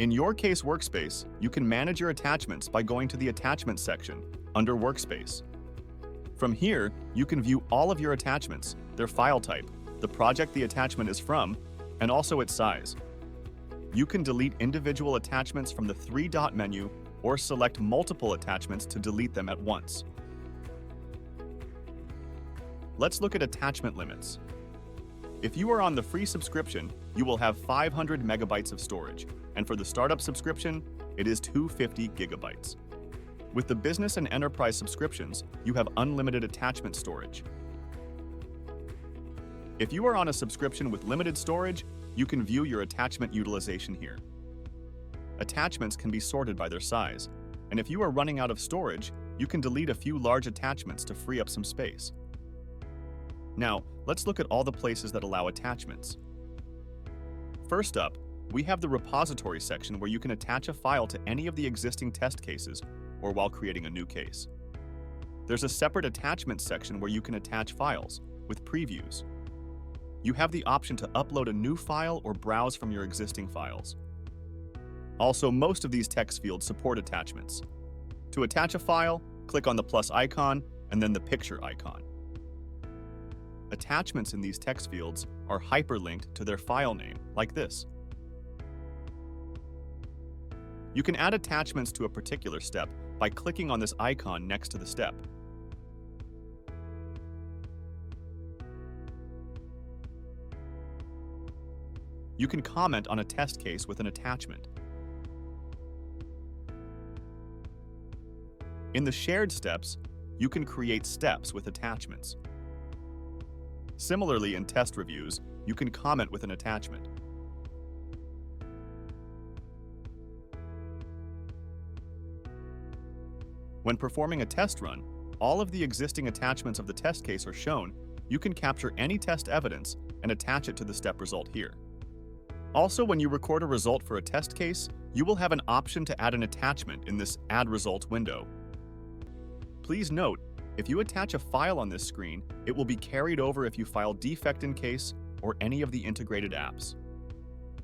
In your Qase workspace, you can manage your attachments by going to the Attachments section under Workspace. From here, you can view all of your attachments, their file type, the project the attachment is from, and also its size. You can delete individual attachments from the three-dot menu or select multiple attachments to delete them at once. Let's look at attachment limits. If you are on the free subscription, you will have 500 megabytes of storage, and for the startup subscription, it is 250 gigabytes. With the business and enterprise subscriptions, you have unlimited attachment storage. If you are on a subscription with limited storage, you can view your attachment utilization here. Attachments can be sorted by their size, and if you are running out of storage, you can delete a few large attachments to free up some space. Now, let's look at all the places that allow attachments. First up, we have the repository section where you can attach a file to any of the existing test cases or while creating a new case. There's a separate attachments section where you can attach files with previews. You have the option to upload a new file or browse from your existing files. Also, most of these text fields support attachments. To attach a file, click on the plus icon and then the picture icon. Attachments in these text fields are hyperlinked to their file name, like this. You can add attachments to a particular step by clicking on this icon next to the step. You can comment on a test case with an attachment. In the shared steps, you can create steps with attachments. Similarly, in test reviews, you can comment with an attachment. When performing a test run, all of the existing attachments of the test case are shown. You can capture any test evidence and attach it to the step result here. Also, when you record a result for a test case, you will have an option to add an attachment in this Add Result window. Please note, if you attach a file on this screen, it will be carried over if you file defect in Qase or any of the integrated apps,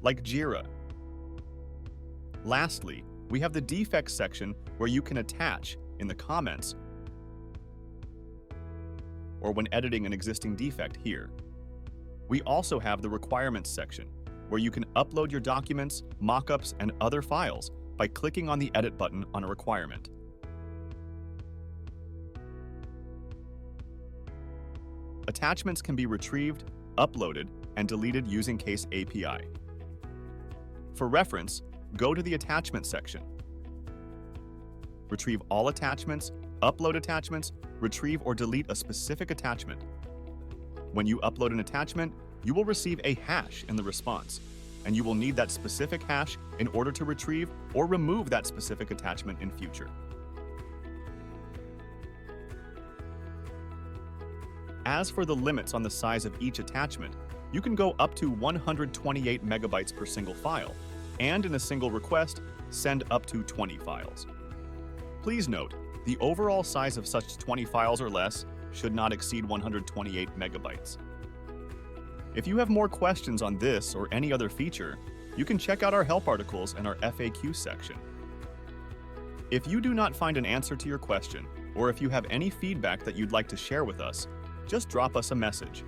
like Jira. Lastly, we have the defects section where you can attach in the comments or when editing an existing defect here. We also have the requirements section where you can upload your documents, mockups, and other files by clicking on the edit button on a requirement. Attachments can be retrieved, uploaded, and deleted using Qase API. For reference, go to the Attachments section. Retrieve all attachments, upload attachments, retrieve or delete a specific attachment. When you upload an attachment, you will receive a hash in the response, and you will need that specific hash in order to retrieve or remove that specific attachment in future. As for the limits on the size of each attachment, you can go up to 128 megabytes per single file, and in a single request, send up to 20 files. Please note, the overall size of such 20 files or less should not exceed 128 megabytes. If you have more questions on this or any other feature, you can check out our help articles in our FAQ section. If you do not find an answer to your question, or if you have any feedback that you'd like to share with us, just drop us a message.